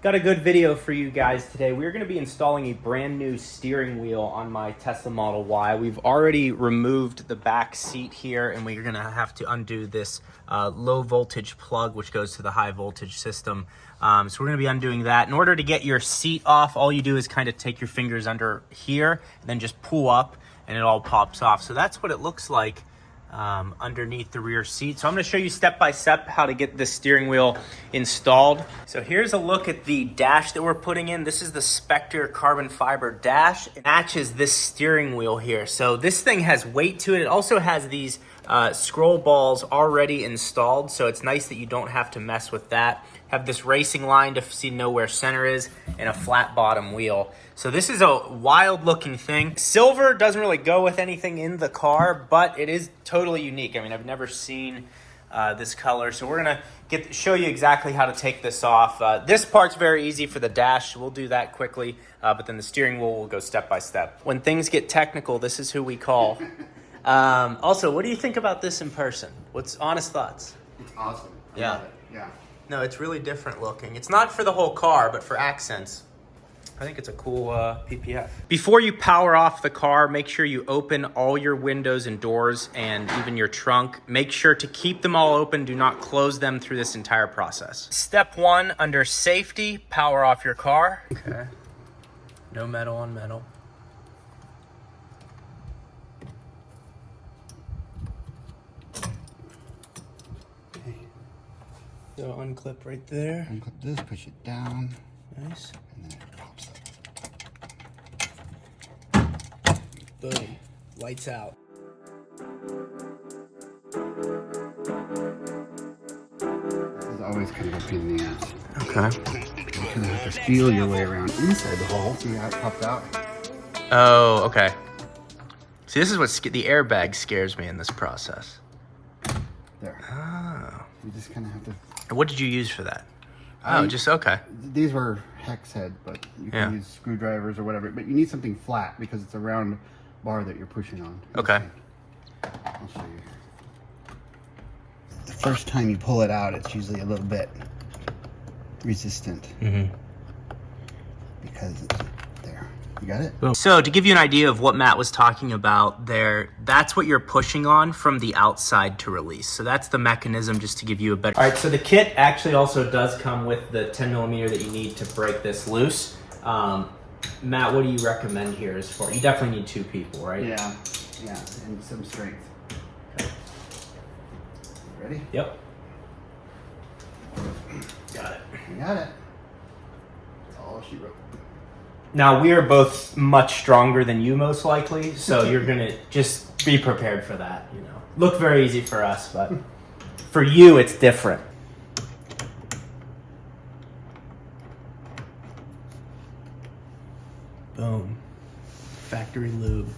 Got a good video for you guys today. We're going to be installing a brand new steering wheel on my Tesla Model Y. We've already removed the back seat here, and we're going to have to undo this low voltage plug, which goes to the high voltage system. So we're going to be undoing that. In order to get your seat off, all you do is kind of take your fingers under here, and then just pull up, and it all pops off. So that's what it looks like underneath the rear seat. So I'm going to show you step by step how to get this steering wheel installed. So here's a look at the dash that we're putting in. This is the Spectre carbon fiber dash. It matches this steering wheel here. So this thing has weight to it. It also has these scroll balls already installed, so it's nice that you don't have to mess with that. Have this racing line to know where center is, and a flat bottom wheel. So this is a wild looking thing. Silver doesn't really go with anything in the car, but it is totally unique. I mean, I've never seen this color. So we're gonna show you exactly how to take this off. This part's very easy for the dash. We'll do that quickly, but then the steering wheel will go step by step. When things get technical, this is who we call. Also, what do you think about this in person? What's honest thoughts? It's awesome. Yeah. Yeah. No, it's really different looking. It's not for the whole car, but for accents. I think it's a cool PPF. Before you power off the car, make sure you open all your windows and doors and even your trunk. Make sure to keep them all open. Do not close them through this entire process. Step one, under safety, power off your car. Okay. No metal on metal. So unclip right there. Unclip this, push it down. Nice. And then it pops up. Boom. Lights out. This is always kind of a pain in the ass. Okay. You kind of have to feel your way around inside the hole. See how it popped out? Oh, okay. See, this is what the airbag scares me in this process. There. Oh. You just kind of have to... What did you use for that? Oh, just okay. These were hex head, but you can use screwdrivers or whatever. But you need something flat because it's a round bar that you're pushing on. Okay. I'll show you. The first time you pull it out, it's usually a little bit resistant. Mm-hmm. Because there. You got it? Boom. So to give you an idea of what Matt was talking about there, that's what you're pushing on from the outside to release. So that's the mechanism, just to give you a better... All right, so the kit actually also does come with the 10 millimeter that you need to break this loose. Matt, what do you recommend here as far? You definitely need two people, right? Yeah, and some strength. Okay. Ready? Yep. Got it. You got it. That's all she wrote. Now, we are both much stronger than you, most likely, so you're going to just be prepared for that, you know. Look very easy for us, but for you, it's different. Boom. Factory lube.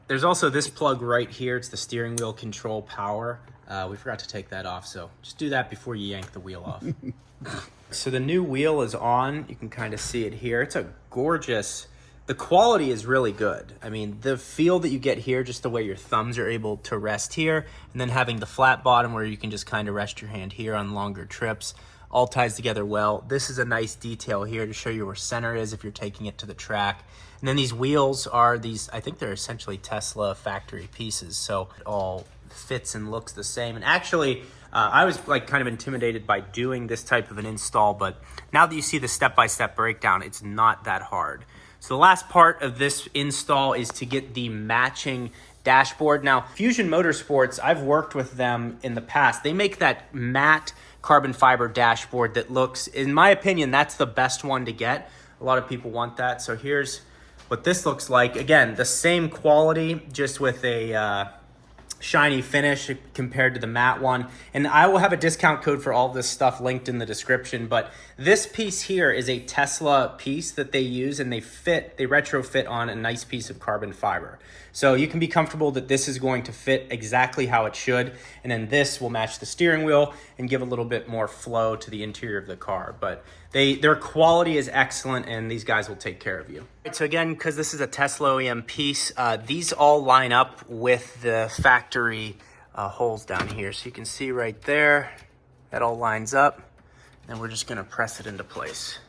There's also this plug right here. It's the steering wheel control power. We forgot to take that off, so just do that before you yank the wheel off. So the new wheel is on. You can kind of see it here. It's a gorgeous, the quality is really good. I mean, the feel that you get here, just the way your thumbs are able to rest here, and then having the flat bottom where you can just kind of rest your hand here on longer trips, all ties together well. This is a nice detail here to show you where center is if you're taking it to the track. And then these wheels are these, I think they're essentially Tesla factory pieces, so it all fits and looks the same. And actually, I was like kind of intimidated by doing this type of an install, but now that you see the step-by-step breakdown, it's not that hard. So the last part of this install is to get the matching dashboard. Now, Fusion Motorsports, I've worked with them in the past. They make that matte carbon fiber dashboard that looks, in my opinion, that's the best one to get. A lot of people want that. So here's what this looks like. Again, the same quality, just with a shiny finish compared to the matte one. And I will have a discount code for all this stuff linked in the description, but this piece here is a Tesla piece that they use, and they retrofit on a nice piece of carbon fiber. So you can be comfortable that this is going to fit exactly how it should, and then this will match the steering wheel and give a little bit more flow to the interior of the car. But Their quality is excellent, and these guys will take care of you. So again, because this is a Tesla OEM piece, these all line up with the factory holes down here. So you can see right there, that all lines up, and we're just gonna press it into place.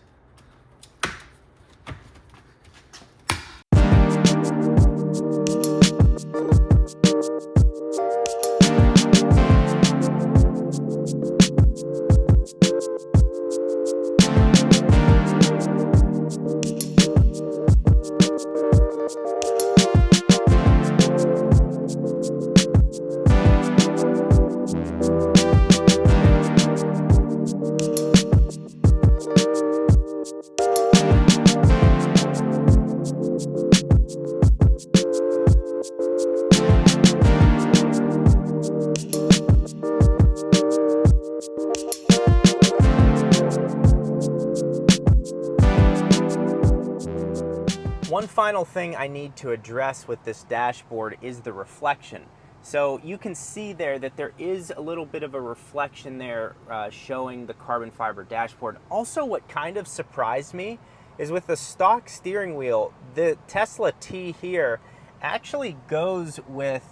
One final thing I need to address with this dashboard is the reflection. So you can see there that there is a little bit of a reflection there showing the carbon fiber dashboard. Also, what kind of surprised me is with the stock steering wheel, the Tesla T here actually goes with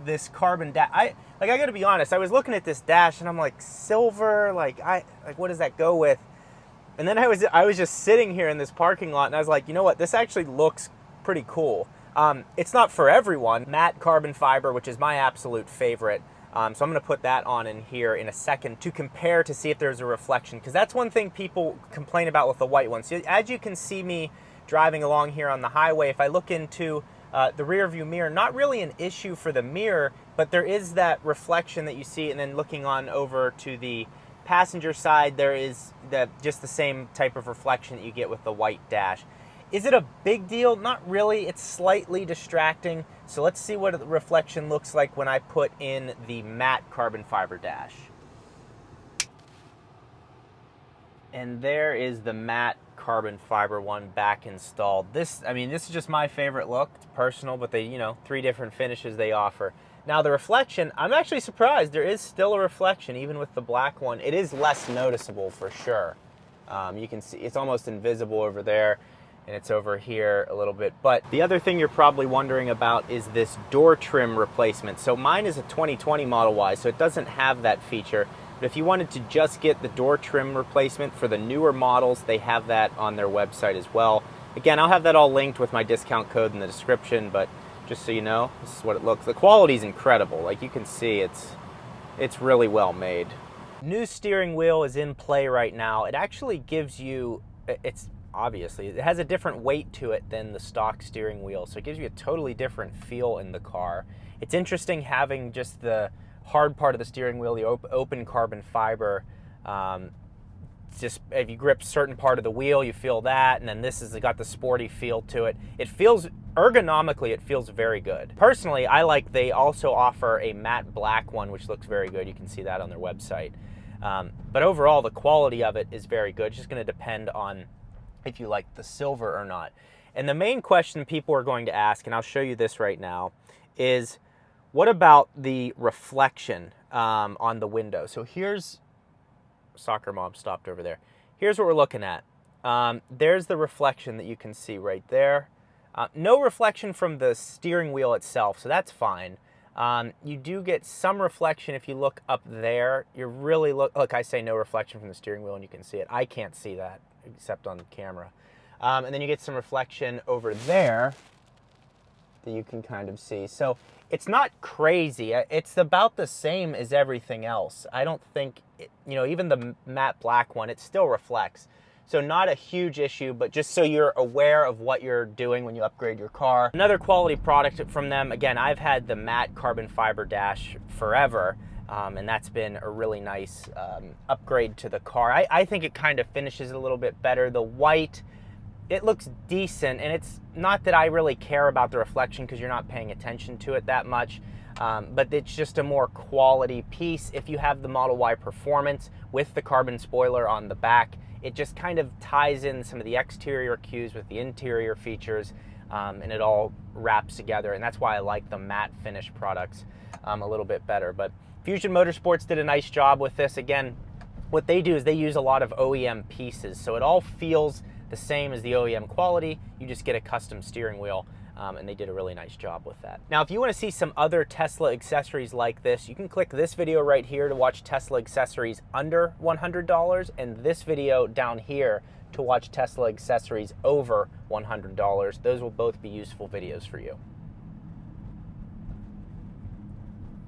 this carbon dash. I gotta be honest, I was looking at this dash and I'm like, silver, like what does that go with? And then I was just sitting here in this parking lot and I was like, you know what, this actually looks pretty cool. It's not for everyone. Matte carbon fiber, which is my absolute favorite. So I'm gonna put that on in here in a second to compare to see if there's a reflection, because that's one thing people complain about with the white ones. So as you can see me driving along here on the highway, if I look into the rear view mirror, not really an issue for the mirror, but there is that reflection that you see, and then looking on over to the passenger side, there is just the same type of reflection that you get with the white dash. Is it a big deal? Not really. It's slightly distracting. So let's see what the reflection looks like when I put in the matte carbon fiber dash. And there is the matte carbon fiber one back installed. This is just my favorite look. It's personal, but they, 3 different finishes they offer. Now the reflection, I'm actually surprised. There is still a reflection, even with the black one. It is less noticeable for sure. You can see it's almost invisible over there, and it's over here a little bit. But the other thing you're probably wondering about is this door trim replacement. So mine is a 2020 Model Y, so it doesn't have that feature. But if you wanted to just get the door trim replacement for the newer models, they have that on their website as well. Again, I'll have that all linked with my discount code in the description, but just so you know, this is what it looks. The quality is incredible. Like you can see, it's really well made. New steering wheel is in play right now. It actually gives you, it has a different weight to it than the stock steering wheel, so it gives you a totally different feel in the car. It's interesting having just the hard part of the steering wheel, the open carbon fiber. Just if you grip certain part of the wheel, you feel that, and then this has got the sporty feel to it. It feels, ergonomically, it feels very good. Personally, they also offer a matte black one, which looks very good. You can see that on their website. But overall, the quality of it is very good. It's just gonna depend on if you like the silver or not. And the main question people are going to ask, and I'll show you this right now, is what about the reflection on the window? So here's, soccer mom stopped over there. Here's what we're looking at. There's the reflection that you can see right there. No reflection from the steering wheel itself, so that's fine. You do get some reflection if you look up there. You really look, I say no reflection from the steering wheel and you can see it. I can't see that except on camera. And then you get some reflection over there that you can kind of see. So it's not crazy. It's about the same as everything else. I don't think, even the matte black one, it still reflects. So not a huge issue, but just so you're aware of what you're doing when you upgrade your car. Another quality product from them, again, I've had the matte carbon fiber dash forever, and that's been a really nice upgrade to the car. I think it kind of finishes a little bit better. The white, it looks decent, and it's not that I really care about the reflection because you're not paying attention to it that much, but it's just a more quality piece. If you have the Model Y Performance with the carbon spoiler on the back, it just kind of ties in some of the exterior cues with the interior features, and it all wraps together, and that's why I like the matte finish products a little bit better. But Fusion Motorsports did a nice job with this. Again, what they do is they use a lot of OEM pieces, so it all feels the same as the OEM quality. You just get a custom steering wheel, and they did a really nice job with that. Now, if you want to see some other Tesla accessories like this, you can click this video right here to watch Tesla accessories under $100, and this video down here to watch Tesla accessories over $100. Those will both be useful videos for you.